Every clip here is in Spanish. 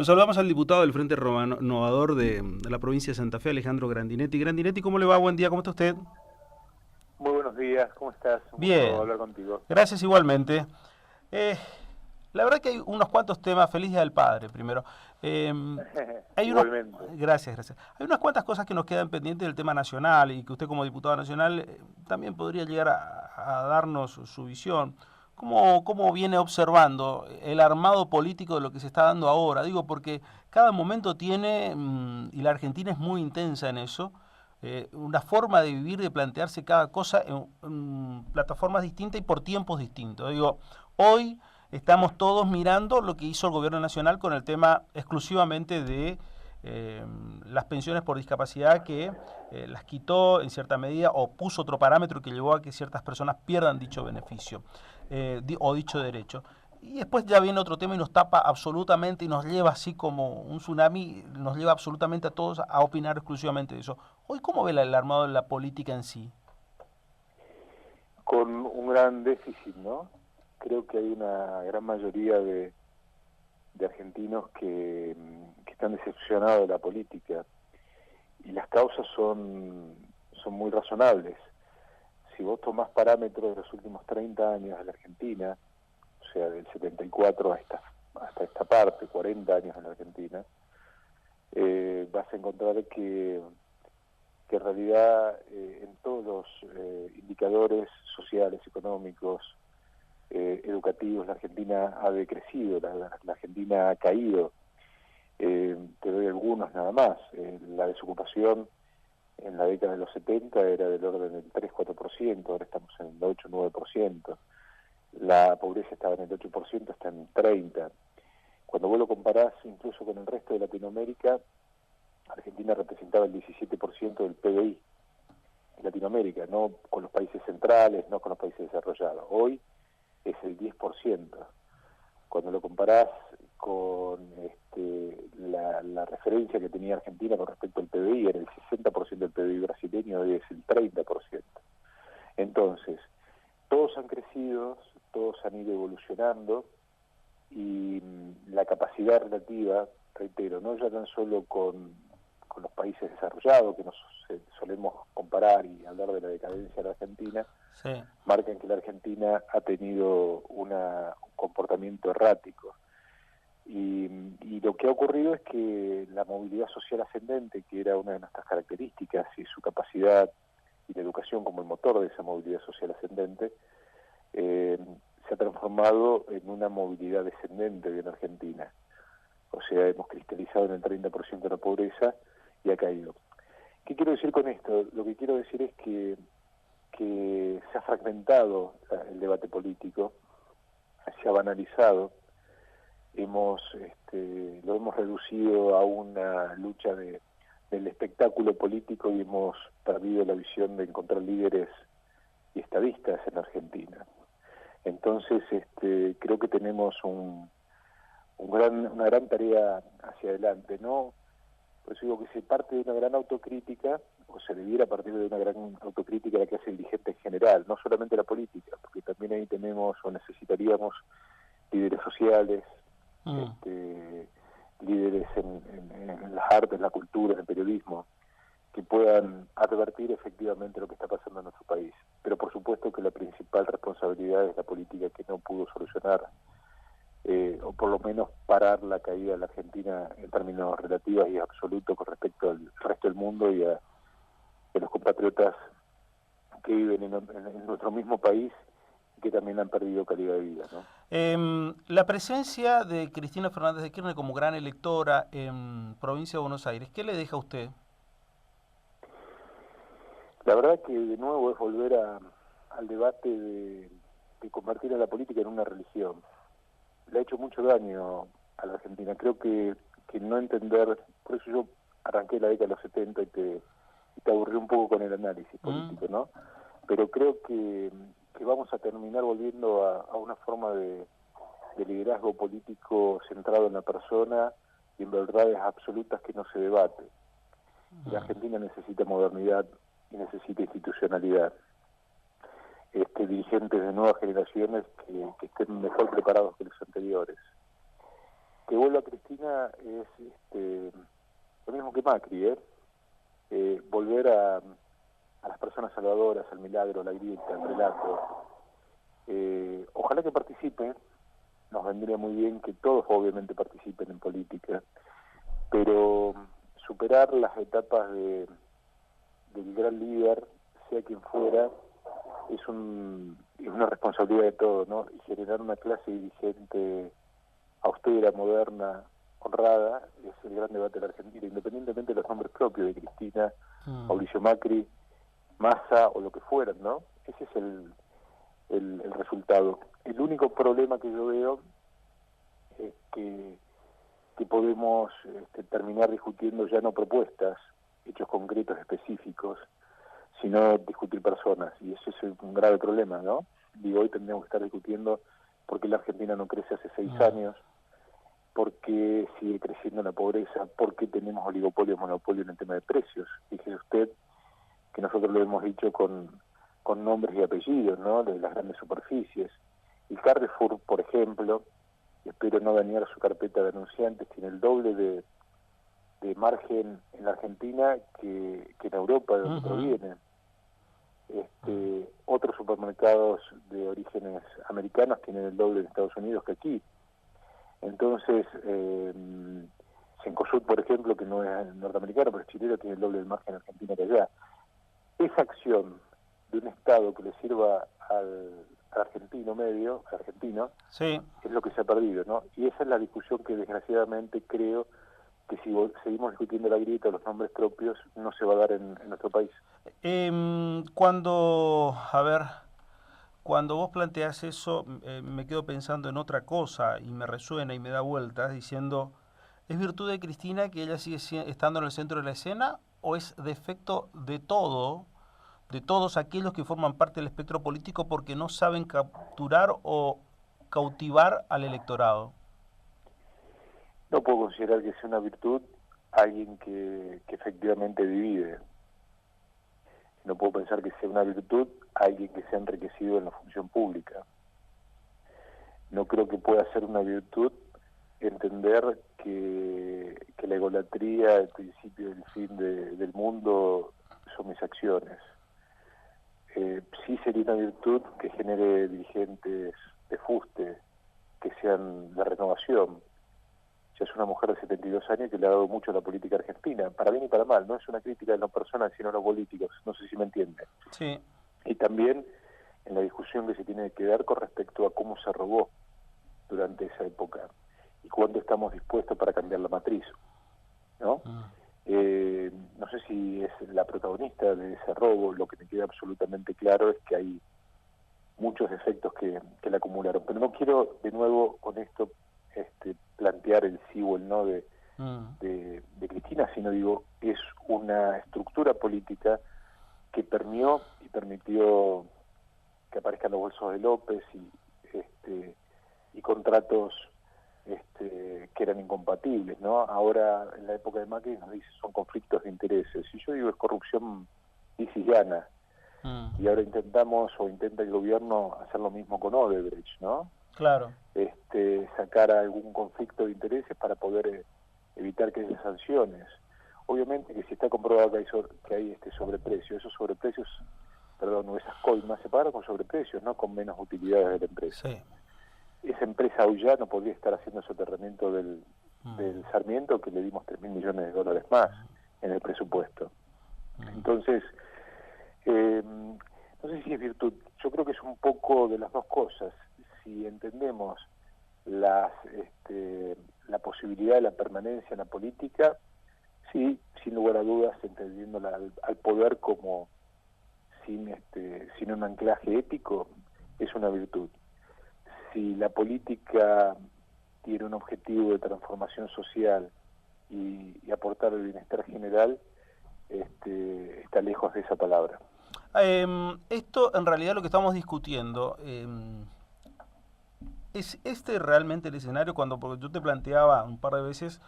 Nos saludamos al diputado del Frente Renovador de la provincia de Santa Fe, Alejandro Grandinetti. Grandinetti, ¿cómo le va? Buen día, ¿cómo está usted? Muy buenos días, ¿cómo estás? Un gusto Bien, hablar contigo. gracias igualmente. Eh, la verdad que hay unos cuantos temas, feliz día del padre primero. Eh, hay unos, Igualmente. gracias. Hay unas cuantas cosas que nos quedan pendientes del tema nacional y que usted como diputado nacional también podría llegar a darnos su visión. ¿Cómo viene observando el armado político de lo que se está dando ahora? Digo, porque cada momento tiene, y la Argentina es muy intensa en eso, una forma de vivir, de plantearse cada cosa en plataformas distintas y por tiempos distintos. Digo, hoy estamos todos mirando lo que hizo el gobierno nacional con el tema exclusivamente de las pensiones por discapacidad que las quitó en cierta medida o puso otro parámetro que llevó a que ciertas personas pierdan dicho beneficio o dicho derecho. Y después ya viene otro tema y nos tapa absolutamente y nos lleva así como un tsunami, nos lleva absolutamente a todos a opinar exclusivamente de eso. Hoy, ¿cómo ve el armado de la política en sí? Con un gran déficit, ¿no? Creo que hay una gran mayoría de argentinos que están decepcionados de la política y las causas son muy razonables. Si vos tomás parámetros de los últimos 30 años de la Argentina, o sea, del 74 hasta esta parte, 40 años en la Argentina, vas a encontrar que en realidad en todos los indicadores sociales, económicos, educativos, la Argentina ha decrecido, la Argentina ha caído. Te doy algunos nada más. La desocupación en la década de los 70 era del orden del 3-4%, ahora estamos en el 8-9%. La pobreza estaba en el 8%, está en 30%. Cuando vos lo comparás incluso con el resto de Latinoamérica, Argentina representaba el 17% del PBI en Latinoamérica, no con los países centrales, no con los países desarrollados. Hoy es el 10%. Cuando lo comparás con la referencia que tenía Argentina con respecto al PBI, era el 60% del PBI brasileño, hoy es el 30%. Entonces, todos han crecido, todos han ido evolucionando y la capacidad relativa, reitero, no ya tan solo con los países desarrollados, que nos solemos comparar y hablar de la decadencia de la Argentina, Sí. marcan que la Argentina ha tenido un comportamiento errático. Y lo que ha ocurrido es que la movilidad social ascendente, que era una de nuestras características, y su capacidad y la educación como el motor de esa movilidad social ascendente, se ha transformado en una movilidad descendente en Argentina. O sea, hemos cristalizado en el 30% de la pobreza y ha caído. ¿Qué quiero decir con esto? Lo que quiero decir es que se ha fragmentado el debate político, se ha banalizado, lo hemos reducido a una lucha del espectáculo político y hemos perdido la visión de encontrar líderes y estadistas en Argentina. Entonces, creo que tenemos una gran tarea hacia adelante, ¿no? Por eso digo que se parte de una gran autocrítica, o se debiera partir de una gran autocrítica la que hace el dirigente en general, no solamente la política, porque también ahí tenemos o necesitaríamos líderes sociales, Mm. líderes en las artes, en la cultura, en el periodismo, que puedan advertir efectivamente lo que está pasando en nuestro país. Pero por supuesto que la principal responsabilidad es la política, que no pudo solucionar o por lo menos parar la caída de la Argentina en términos relativos y absolutos con respecto al resto del mundo y a los compatriotas que viven en nuestro mismo país y que también han perdido calidad de vida, ¿no? La presencia de Cristina Fernández de Kirchner como gran electora en provincia de Buenos Aires, ¿qué le deja a usted? La verdad que de nuevo es volver al debate de convertir a la política en una religión. Le ha hecho mucho daño a la Argentina. Creo que no entender, por eso yo arranqué la década de los 70 y te aburrí un poco con el análisis Mm. político, ¿no? Pero creo que vamos a terminar volviendo a una forma de liderazgo político centrado en la persona y en verdades absolutas que no se debate. Y la Argentina necesita modernidad y necesita institucionalidad. Dirigentes de nuevas generaciones que estén mejor preparados que los anteriores. que vuelva Cristina es lo mismo que Macri, volver a las personas salvadoras, al milagro, a la grieta, al relato. Ojalá que participen, nos vendría muy bien que todos obviamente participen en política, pero superar las etapas del gran líder, sea quien fuera, es una responsabilidad de todos, ¿no? Y generar una clase dirigente austera, moderna, honrada, es el gran debate de la Argentina, independientemente de los nombres propios de Cristina, Mauricio Macri, Massa o lo que fueran, ¿no? Ese es el resultado. El único problema que yo veo es que podemos terminar discutiendo ya no propuestas, hechos concretos, específicos, sino discutir personas, y eso es un grave problema, ¿no? Digo, hoy tendríamos que estar discutiendo por qué la Argentina no crece hace 6 años, por qué sigue creciendo la pobreza, por qué tenemos oligopolio, monopolio en el tema de precios. Fíjese usted que nosotros lo hemos dicho con nombres y apellidos, ¿no?, de las grandes superficies. Y Carrefour, por ejemplo, espero no dañar su carpeta de denunciantes, tiene el doble de margen en la Argentina que en Europa, de donde proviene. Otros supermercados de orígenes americanos tienen el doble en Estados Unidos que aquí. Entonces, Cencosud, por ejemplo, que no es norteamericano, pero es chileno, tiene el doble de margen en Argentina que allá. Esa acción de un Estado que le sirva al argentino medio, argentino, sí, es lo que se ha perdido, ¿no? Y esa es la discusión que desgraciadamente creo que si seguimos discutiendo la grieta o los nombres propios, no se va a dar en nuestro país. Cuando vos planteas eso, me quedo pensando en otra cosa y me resuena y me da vueltas diciendo, ¿es virtud de Cristina que ella sigue estando en el centro de la escena o es defecto de todos aquellos que forman parte del espectro político porque no saben capturar o cautivar al electorado? No puedo considerar que sea una virtud alguien que efectivamente divide. No puedo pensar que sea una virtud alguien que se ha enriquecido en la función pública. No creo que pueda ser una virtud entender que la egolatría, el principio y el fin del mundo son mis acciones. Sí sería una virtud que genere dirigentes de fuste, que sean de renovación. Ella es una mujer de 72 años que le ha dado mucho a la política argentina, para bien y para mal. No es una crítica de los personas, sino de los políticos. No sé si me entiende. Sí. Y también en la discusión que se tiene que dar con respecto a cómo se robó durante esa época y cuánto estamos dispuestos para cambiar la matriz, ¿no? No sé si es la protagonista de ese robo. Lo que me queda absolutamente claro es que hay muchos efectos que la acumularon. Pero no quiero de nuevo con esto plantear el sí o el no de Cristina, sino digo, es una estructura política que permeó y permitió que aparezcan los bolsos de López y contratos que eran incompatibles, ¿no? Ahora, en la época de Macri, nos dice son conflictos de intereses. Y yo digo, es corrupción lisillana. Y ahora intenta el gobierno hacer lo mismo con Odebrecht, ¿no? Claro. Sacar algún conflicto de intereses para poder evitar que haya sanciones. Obviamente que si está comprobado que hay sobreprecios, esos sobreprecios, o esas coimas se pagan con sobreprecios, no con menos utilidades de la empresa. Sí. Esa empresa hoy ya no podría estar haciendo soterramiento del Sarmiento, que le dimos $3.000 millones más en el presupuesto. Entonces, no sé si es virtud. Yo creo que es un poco de las dos cosas. Si entendemos la posibilidad de la permanencia en la política, sí, sin lugar a dudas, entendiéndola al poder como sin un anclaje ético, es una virtud. Si la política tiene un objetivo de transformación social y aportar el bienestar general, está lejos de esa palabra. Esto, en realidad, lo que estamos discutiendo, ¿es realmente el escenario? Porque yo te planteaba un par de veces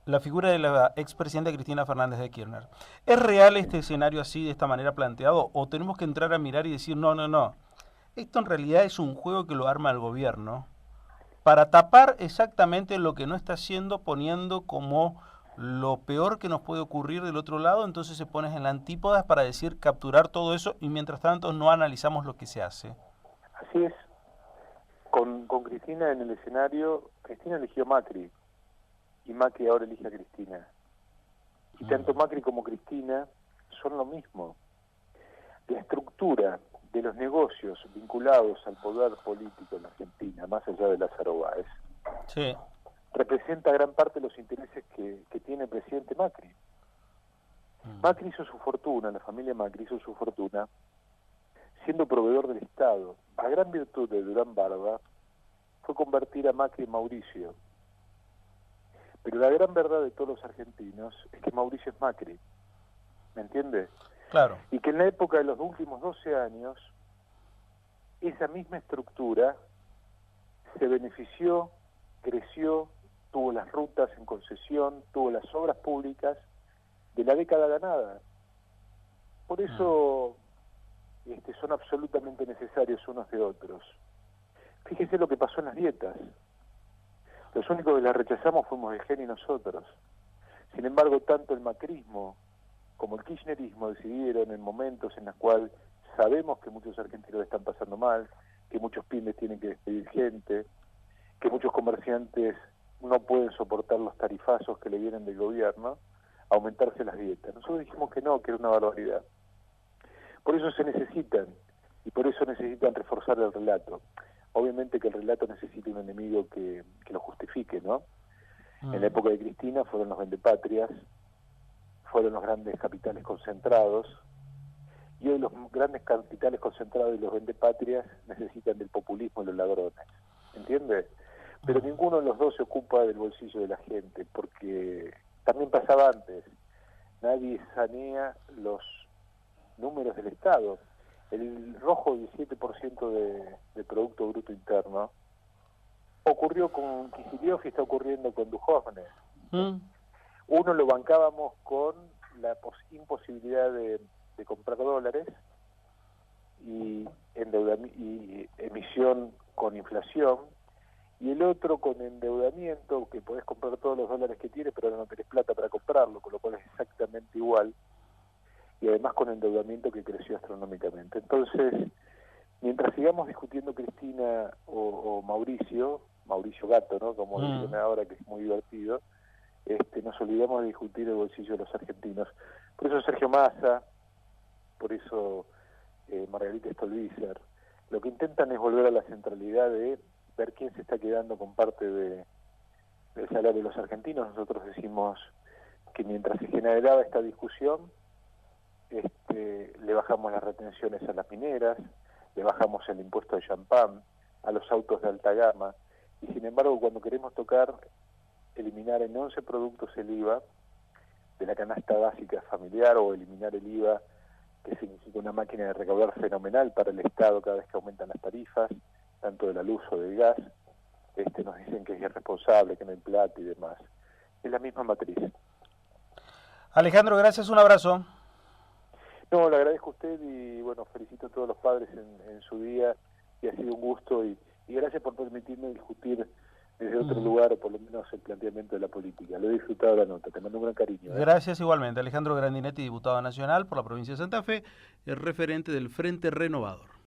la figura de la expresidenta Cristina Fernández de Kirchner. ¿Es real este escenario así, de esta manera planteado? ¿O tenemos que entrar a mirar y decir, no, esto en realidad es un juego que lo arma el gobierno? para tapar exactamente lo que no está haciendo, poniendo como lo peor que nos puede ocurrir del otro lado, entonces se pones en la antípodas para decir capturar todo eso y mientras tanto no analizamos lo que se hace. Así es. Con Cristina en el escenario, Cristina eligió Macri y Macri ahora elige a Cristina. Y tanto Macri como Cristina son lo mismo. La estructura de los negocios vinculados al poder político en la Argentina, más allá de Lázaro Báez, sí, representa gran parte de los intereses que tiene el presidente Macri. Macri hizo su fortuna, la familia Macri hizo su fortuna, siendo proveedor del Estado. La gran virtud de Durán Barba fue convertir a Macri en Mauricio. Pero la gran verdad de todos los argentinos es que Mauricio es Macri. ¿Me entiendes? claro. Y que en la época de los últimos 12 años, esa misma estructura se benefició, creció, tuvo las rutas en concesión, tuvo las obras públicas de la década ganada. Por eso son absolutamente necesarios unos de otros. Fíjese lo que pasó en las dietas. Los únicos que las rechazamos fuimos el GEN y nosotros. Sin embargo, tanto el macrismo como el kirchnerismo decidieron en momentos en los cuales sabemos que muchos argentinos están pasando mal, que muchos pymes tienen que despedir gente, que muchos comerciantes no pueden soportar los tarifazos que le vienen del gobierno, aumentarse las dietas. Nosotros dijimos que no, que era una barbaridad. Por eso se necesitan, y por eso necesitan reforzar el relato. Obviamente que el relato necesita un enemigo que lo justifique, ¿no? En la época de Cristina fueron los vendepatrias, fueron los grandes capitales concentrados, y hoy los grandes capitales concentrados y los vendepatrias necesitan del populismo y los ladrones, ¿entiendes? Pero ninguno de los dos se ocupa del bolsillo de la gente, porque también pasaba antes, nadie sanea los números del Estado. El rojo 17% de Producto Bruto Interno ocurrió con Kicillof y está ocurriendo con Duhovne. Uno lo bancábamos con la imposibilidad de comprar dólares y emisión con inflación, y el otro con endeudamiento, que podés comprar todos los dólares que tienes, pero no tenés plata para comprarlo, con lo cual es exactamente igual, y además con endeudamiento que creció astronómicamente. Entonces, mientras sigamos discutiendo Cristina o Mauricio Gato, ¿no? Como dicen ahora, que es muy divertido, nos olvidamos de discutir el bolsillo de los argentinos. Por eso Sergio Massa, por eso Margarita Stolbizer, lo que intentan es volver a la centralidad de ver quién se está quedando con parte del salario de los argentinos. Nosotros decimos que mientras se generaba esta discusión, le bajamos las retenciones a las mineras, le bajamos el impuesto de champán, a los autos de alta gama, y sin embargo cuando queremos eliminar en 11 productos el IVA de la canasta básica familiar, o eliminar el IVA, que significa una máquina de recaudar fenomenal para el Estado cada vez que aumentan las tarifas, tanto de la luz o del gas, nos dicen que es irresponsable, que no hay plata y demás. Es la misma matriz. Alejandro, gracias, un abrazo. No, le agradezco a usted y bueno, felicito a todos los padres en su día, y ha sido un gusto, y gracias por permitirme discutir desde otro lugar, o por lo menos el planteamiento de la política. Lo he disfrutado la nota, te mando un gran cariño. Gracias igualmente. Alejandro Grandinetti, diputado nacional por la provincia de Santa Fe, el referente del Frente Renovador.